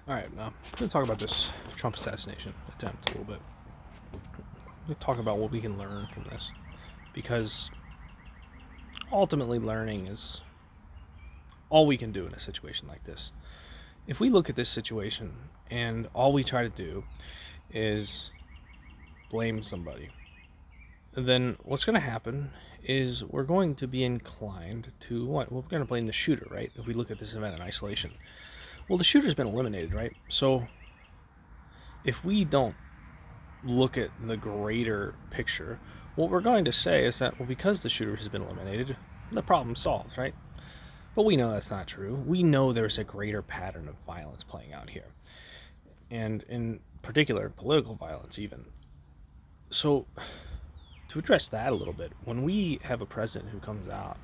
All right, now I'm going to talk about this Trump assassination attempt a little bit. We'll talk about what we can learn from this, because ultimately learning is all we can do in a situation like this. If we look at this situation and all we try to do is blame somebody, then what's going to happen is we're going to be inclined to what? Well, we're going to blame the shooter, right? If we look at this event in isolation. Well, the shooter's been eliminated, right? So if we don't look at the greater picture, what we're going to say is that, well, because the shooter has been eliminated, the problem's solved, right? But we know that's not true. We know there's a greater pattern of violence playing out here, and in particular, political violence, even. So, to address that a little bit, when we have a president who comes out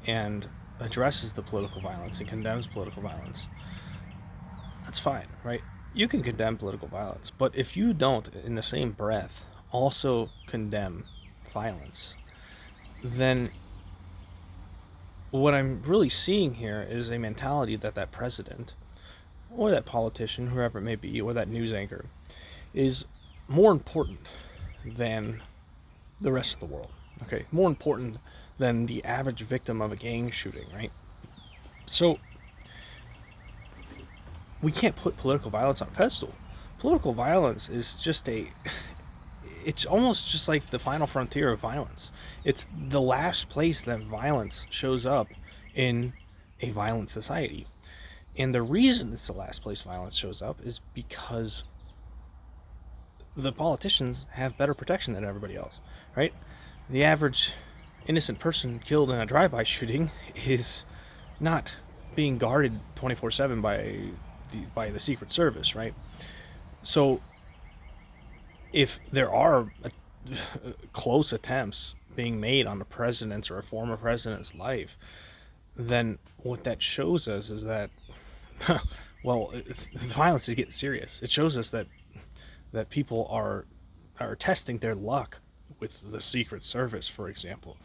and addresses the political violence and condemns political violence, that's fine, right? You can condemn political violence, but if you don't, in the same breath, also condemn violence, then what I'm really seeing here is a mentality that that president, or that politician, whoever it may be, or that news anchor, is more important than the rest of the world. Okay, more important than the average victim of a gang shooting, right? So we can't put political violence on a pedestal. Political violence is just it's almost just like the final frontier of violence. It's the last place that violence shows up in a violent society. And the reason it's the last place violence shows up is because the politicians have better protection than everybody else, right? The average innocent person killed in a drive-by shooting is not being guarded 24/7 by the Secret Service, right? So if there are close attempts being made on the president's or a former president's life, then what that shows us is that, well, violence is getting serious. It shows us that people are testing their luck with the Secret Service, for example.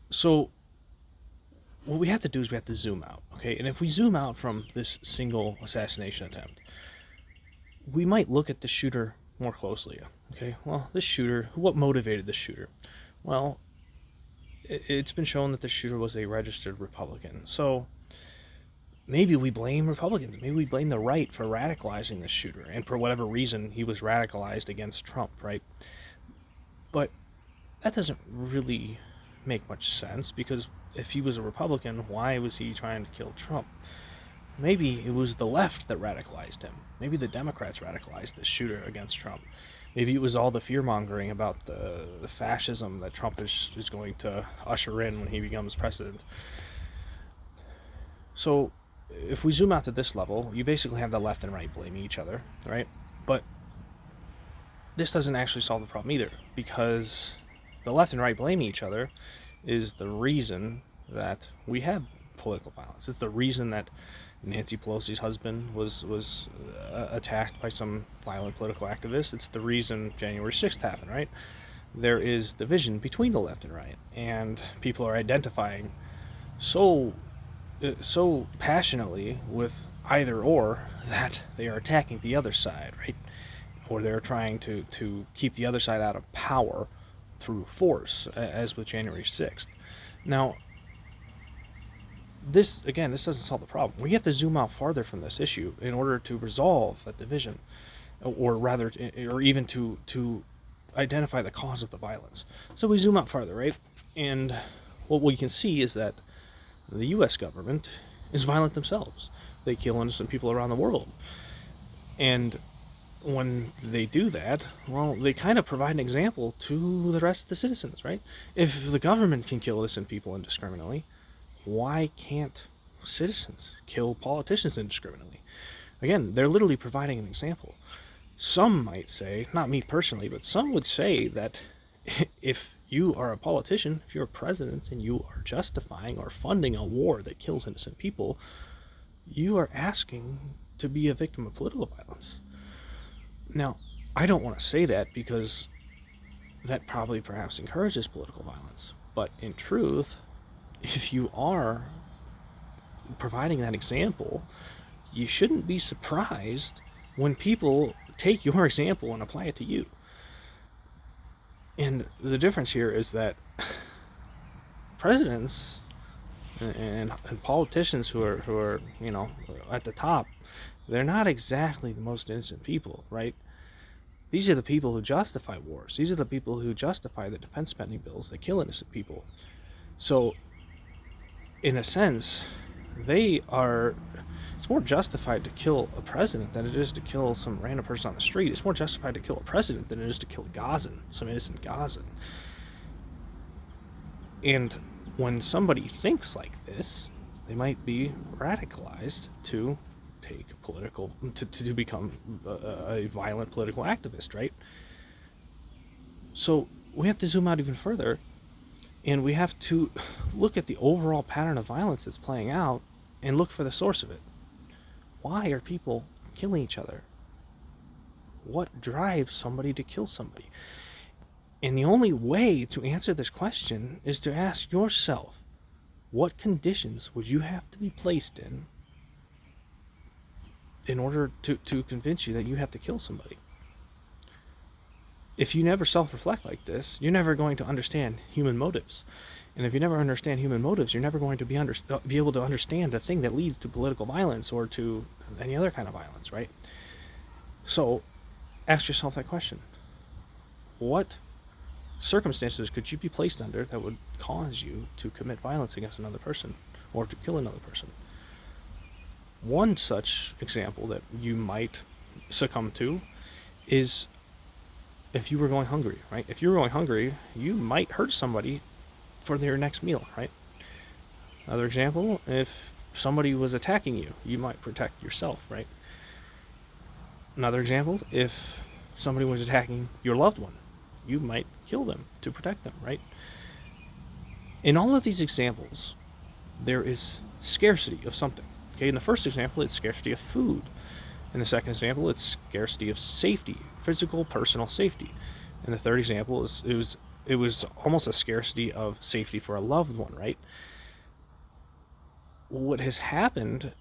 So what we have to do is we have to zoom out, okay? And if we zoom out from this single assassination attempt, we might look at the shooter more closely. Okay, well, this shooter, what motivated the shooter? Well, it's been shown that the shooter was a registered Republican. So maybe we blame Republicans. Maybe we blame the right for radicalizing this shooter, and for whatever reason, he was radicalized against Trump, right? But that doesn't really make much sense, because if he was a Republican, why was he trying to kill Trump? Maybe it was the left that radicalized him. Maybe the Democrats radicalized this shooter against Trump. Maybe it was all the fear-mongering about the fascism that Trump is going to usher in when he becomes president. So if we zoom out to this level, you basically have the left and right blaming each other, right? But this doesn't actually solve the problem either, because the left and right blaming each other is the reason that we have political violence. It's the reason that Nancy Pelosi's husband was attacked by some violent political activists. It's the reason January 6th happened, right? There is division between the left and right, and people are identifying so passionately with either or that they are attacking the other side, right? Or they're trying to keep the other side out of power through force, as with January 6th. Now, this doesn't solve the problem. We have to zoom out farther from this issue in order to resolve that division, or rather, or even to identify the cause of the violence. So we zoom out farther, right? And what we can see is that the U.S. government is violent themselves. They kill innocent people around the world, and when they do that, well, they kind of provide an example to the rest of the citizens, right? If the government can kill innocent people indiscriminately, why can't citizens kill politicians indiscriminately? Again, they're literally providing an example. Some might say, not me personally, but some would say that if you are a politician, if you're a president, and you are justifying or funding a war that kills innocent people, you are asking to be a victim of political violence. Now, I don't want to say that, because that probably perhaps encourages political violence. But in truth, if you are providing that example, you shouldn't be surprised when people take your example and apply it to you. And the difference here is that presidents and politicians who are at the top, they're not exactly the most innocent people, right? These are the people who justify wars. These are the people who justify the defense spending bills that kill innocent people. So, in a sense, it's more justified to kill a president than it is to kill some random person on the street. It's more justified to kill a president than it is to kill a Gazan, some innocent Gazan. And when somebody thinks like this, they might be radicalized to become a violent political activist, right? So we have to zoom out even further, and we have to look at the overall pattern of violence that's playing out and look for the source of it. Why are people killing each other? What drives somebody to kill somebody? And the only way to answer this question is to ask yourself, what conditions would you have to be placed in order to convince you that you have to kill somebody? If you never self-reflect like this, you're never going to understand human motives. And if you never understand human motives, you're never going to be able to understand the thing that leads to political violence or to any other kind of violence, right? So, ask yourself that question. What circumstances could you be placed under that would cause you to commit violence against another person or to kill another person? One such example that you might succumb to is if you were going hungry, right? If you were going hungry, you might hurt somebody for their next meal, right? Another example, if somebody was attacking you, you might protect yourself, right? Another example, if somebody was attacking your loved one, you might kill them to protect them, right? In all of these examples, there is scarcity of something. Okay, in the first example, it's scarcity of food. In the second example, it's scarcity of safety, physical, personal safety. In the third example, it was almost a scarcity of safety for a loved one, right? What has happened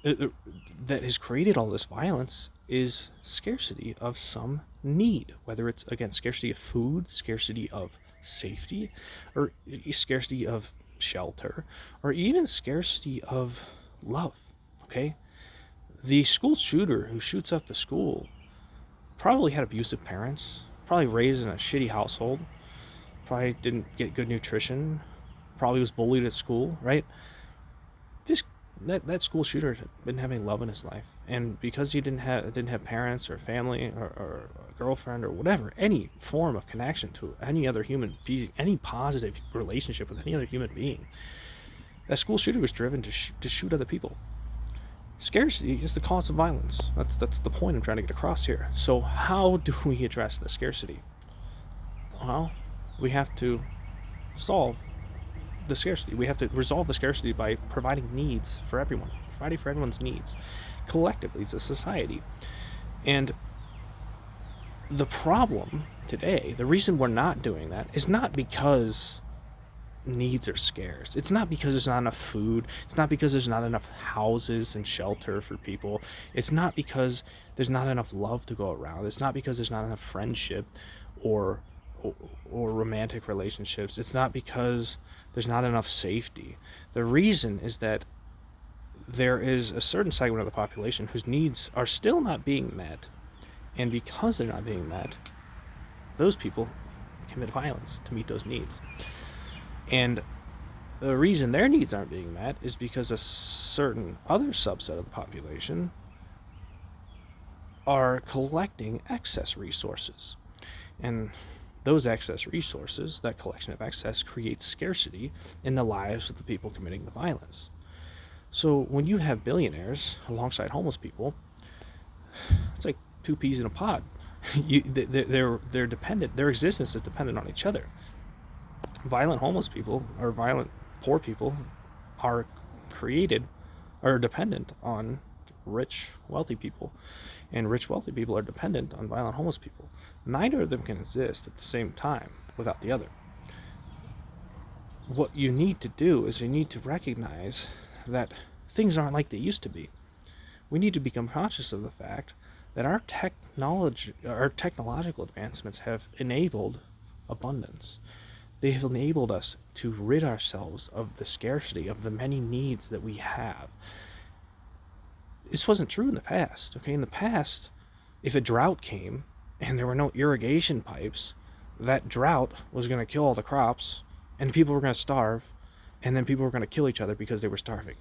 that has created all this violence is scarcity of some need, whether it's, again, scarcity of food, scarcity of safety, or scarcity of shelter, or even scarcity of love, okay? The school shooter who shoots up the school probably had abusive parents, probably raised in a shitty household, probably didn't get good nutrition, probably was bullied at school, right? That school shooter didn't have any love in his life, and because he didn't have parents or family or a girlfriend or whatever, any form of connection to any other human being, any positive relationship with any other human being, that school shooter was driven to shoot other people. Scarcity is the cause of violence. That's the point I'm trying to get across here. So how do we address the scarcity? Well, we have to solve the scarcity. We have to resolve the scarcity by providing needs for everyone, providing for everyone's needs collectively as a society. And the problem today, the reason we're not doing that, is not because needs are scarce. It's not because there's not enough food. It's not because there's not enough houses and shelter for people. It's not because there's not enough love to go around. It's not because there's not enough friendship or romantic relationships. It's not because there's not enough safety. The reason is that there is a certain segment of the population whose needs are still not being met, and because they're not being met, those people commit violence to meet those needs. And the reason their needs aren't being met is because a certain other subset of the population are collecting excess resources. And those excess resources, that collection of excess, creates scarcity in the lives of the people committing the violence. So when you have billionaires alongside homeless people, it's like two peas in a pod. They're dependent. Their existence is dependent on each other. Violent homeless people or violent poor people are dependent on rich wealthy people, and rich wealthy people are dependent on violent homeless people. Neither of them can exist at the same time without the other. What you need to do is you need to recognize that things aren't like they used to be. We need to become conscious of the fact that our technological advancements have enabled abundance. They have enabled us to rid ourselves of the scarcity of the many needs that we have. This wasn't true in the past. Okay, in the past, if a drought came and there were no irrigation pipes, that drought was going to kill all the crops, and people were going to starve, and then people were going to kill each other because they were starving.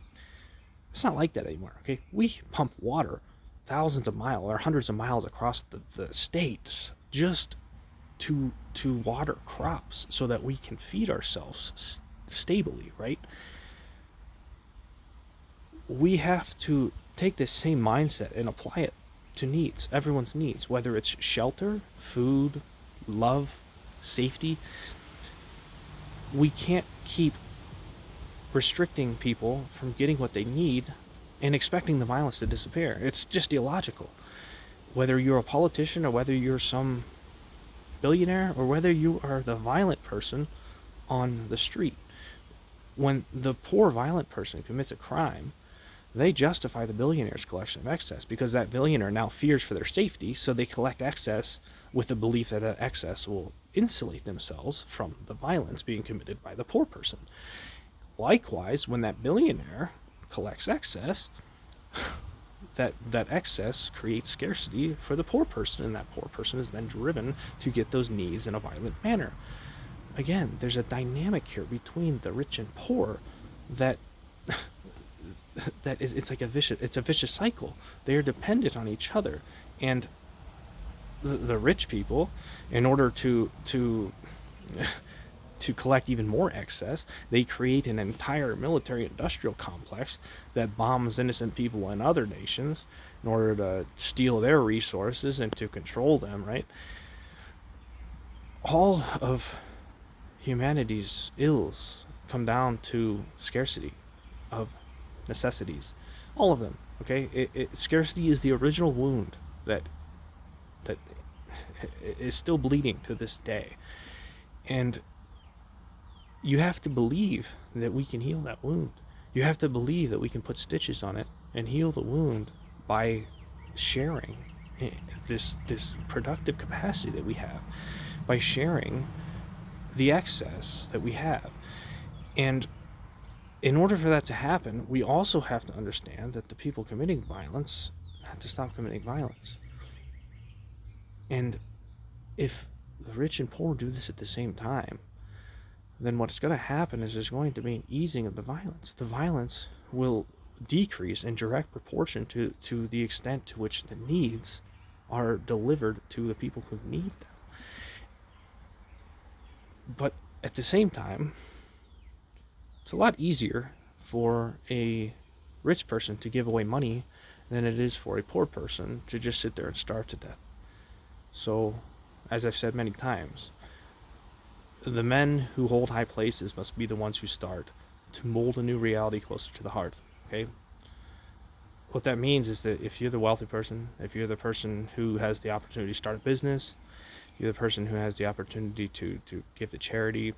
It's not like that anymore. Okay, we pump water thousands of miles or hundreds of miles across the states just to water crops so that we can feed ourselves stably, right? We have to take this same mindset and apply it to needs, everyone's needs, whether it's shelter, food, love, safety. We can't keep restricting people from getting what they need and expecting the violence to disappear. It's just illogical. Whether you're a politician or whether you're some billionaire or whether you are the violent person on the street, when the poor violent person commits a crime, they justify the billionaire's collection of excess because that billionaire now fears for their safety, so they collect excess with the belief that that excess will insulate themselves from the violence being committed by the poor person. Likewise, when that billionaire collects excess, that excess creates scarcity for the poor person, and that poor person is then driven to get those needs in a violent manner. Again, there's a dynamic here between the rich and poor that it's like a vicious cycle. They are dependent on each other, and the rich people, in order to collect even more excess, they create an entire military-industrial complex that bombs innocent people in other nations in order to steal their resources and to control them, right? All of humanity's ills come down to scarcity of necessities. All of them, okay? Scarcity is the original wound that is still bleeding to this day. And you have to believe that we can heal that wound. You have to believe that we can put stitches on it and heal the wound by sharing this productive capacity that we have, by sharing the excess that we have. And in order for that to happen, we also have to understand that the people committing violence have to stop committing violence. And if the rich and poor do this at the same time, then what's going to happen is there's going to be an easing of the violence. The violence will decrease in direct proportion to the extent to which the needs are delivered to the people who need them. But at the same time, it's a lot easier for a rich person to give away money than it is for a poor person to just sit there and starve to death. So, as I've said many times, the men who hold high places must be the ones who start to mold a new reality closer to the heart, okay? What that means is that if you're the wealthy person, if you're the person who has the opportunity to start a business, you're the person who has the opportunity to give to charity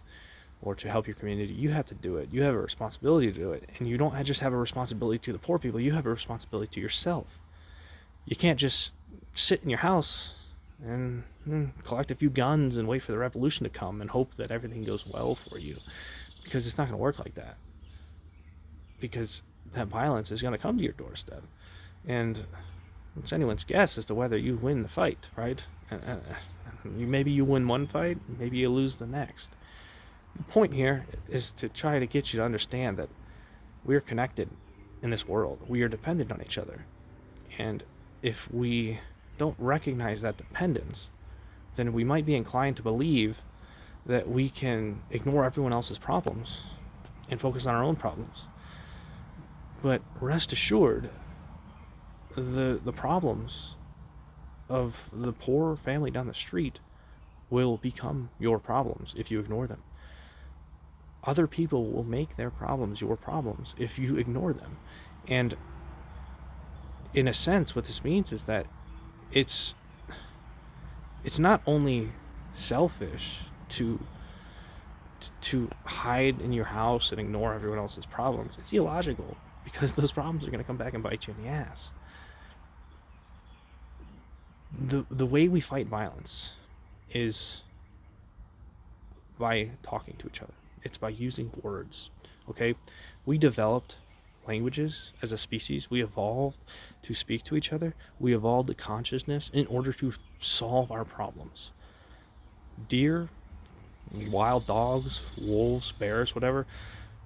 or to help your community, you have to do it. You have a responsibility to do it. And you don't just have a responsibility to the poor people, you have a responsibility to yourself. You can't just sit in your house and collect a few guns and wait for the revolution to come and hope that everything goes well for you, because it's not going to work like that, because that violence is going to come to your doorstep, and it's anyone's guess as to whether you win the fight, right? Maybe you win one fight, maybe you lose the next. The point here is to try to get you to understand that we're connected in this world. We are dependent on each other, and if we don't recognize that dependence, then we might be inclined to believe that we can ignore everyone else's problems and focus on our own problems. But rest assured, the problems of the poor family down the street will become your problems if you ignore them. Other people will make their problems your problems if you ignore them. And in a sense, what this means is that it's not only selfish to hide in your house and ignore everyone else's problems. It's illogical, because those problems are going to come back and bite you in the ass. The way we fight violence is by talking to each other. It's by using words. Okay? We developed languages as a species. We evolved to speak to each other. We evolved a consciousness in order to solve our problems. Deer, wild dogs, wolves, bears, whatever,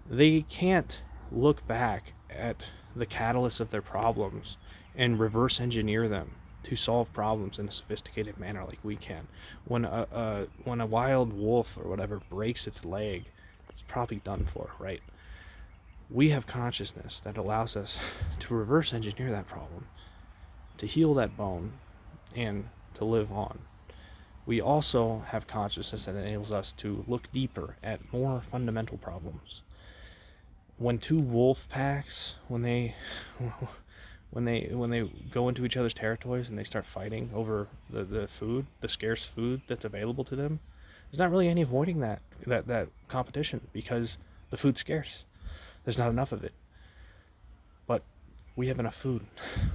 they can't look back at the catalyst of their problems and reverse engineer them to solve problems in a sophisticated manner like we can. When a wild wolf or whatever breaks its leg, it's probably done for, right? We have consciousness that allows us to reverse engineer that problem, to heal that bone, and to live on. We also have consciousness that enables us to look deeper at more fundamental problems. When two wolf packs, when they go into each other's territories and they start fighting over the food, the scarce food that's available to them, there's not really any avoiding that competition because the food's scarce. There's not enough of it. But we have enough food.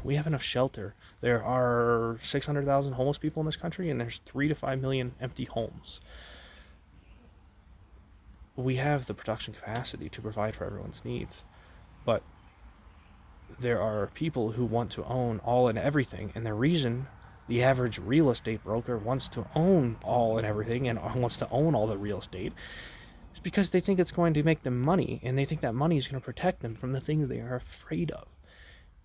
We have enough shelter. There are 600,000 homeless people in this country, and there's 3 to 5 million empty homes. We have the production capacity to provide for everyone's needs. But there are people who want to own all and everything, and the reason the average real estate broker wants to own all and everything and wants to own all the real estate is because they think it's going to make them money, and they think that money is going to protect them from the things they are afraid of.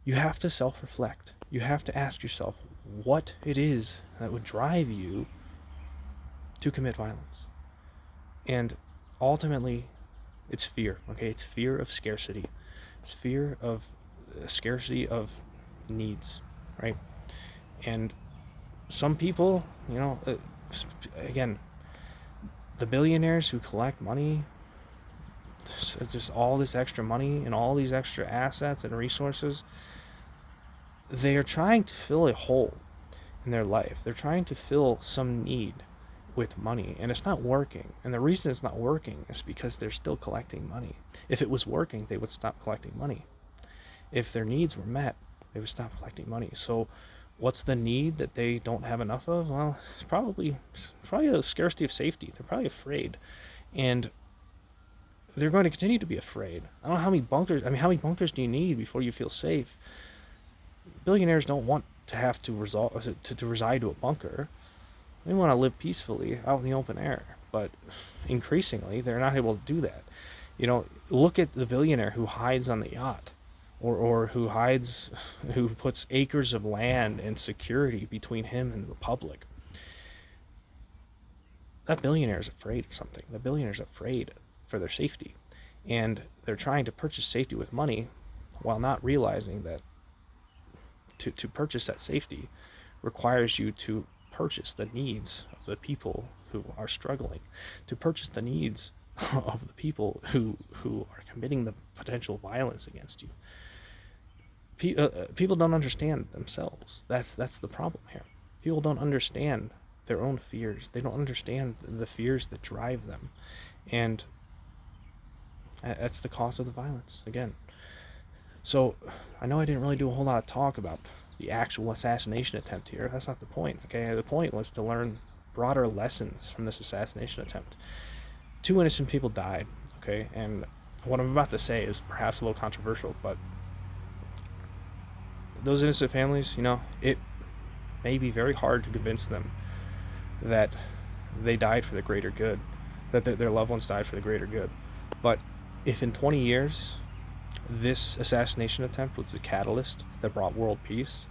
You have to self-reflect. You have to ask yourself what it is that would drive you to commit violence. And ultimately, it's fear, okay? It's fear of scarcity. It's fear of scarcity of needs, right? And some people, again, the billionaires who collect money, just all this extra money and all these extra assets and resources, they are trying to fill a hole in their life. They're trying to fill some need with money, and it's not working. And the reason it's not working is because they're still collecting money. If it was working, they would stop collecting money. If their needs were met, they would stop collecting money. So what's the need that they don't have enough of? Well, it's probably a scarcity of safety. They're probably afraid. And they're going to continue to be afraid. I don't know how many bunkers do you need before you feel safe? Billionaires don't want to have to reside to a bunker. They want to live peacefully out in the open air. But increasingly, they're not able to do that. Look at the billionaire who hides on the yacht, or who puts acres of land and security between him and the public. That billionaire is afraid of something. The billionaire is afraid for their safety. And they're trying to purchase safety with money while not realizing that to purchase that safety requires you to purchase the needs of the people who are struggling, to purchase the needs of the people who are committing the potential violence against you. People don't understand themselves. That's the problem here. People don't understand their own fears. They don't understand the fears that drive them, and that's the cause of the violence again. So I know I didn't really do a whole lot of talk about the actual assassination attempt here. That's not the point. Okay, the point was to learn broader lessons from this assassination attempt. 2 innocent people died. Okay, and what I'm about to say is perhaps a little controversial, but those innocent families, it may be very hard to convince them that they died for the greater good, that their loved ones died for the greater good. But if in 20 years this assassination attempt was the catalyst that brought world peace,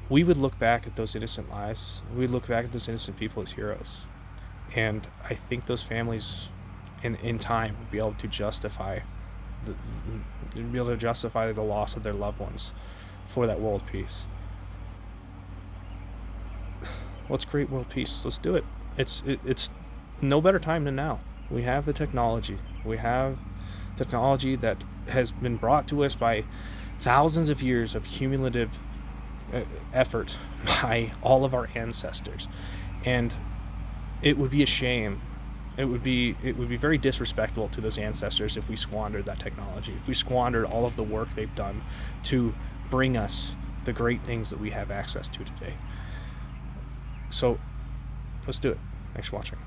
we would look back at those innocent lives, we'd look back at those innocent people as heroes. And I think those families in time would be able to justify the loss of their loved ones for that world peace. Let's create world peace. Let's do it. It's no better time than now. We have the technology. We have technology that has been brought to us by thousands of years of cumulative effort by all of our ancestors, and it would be a shame. It would be very disrespectful to those ancestors if we squandered that technology, if we squandered all of the work they've done to bring us the great things that we have access to today. So let's do it. Thanks for watching.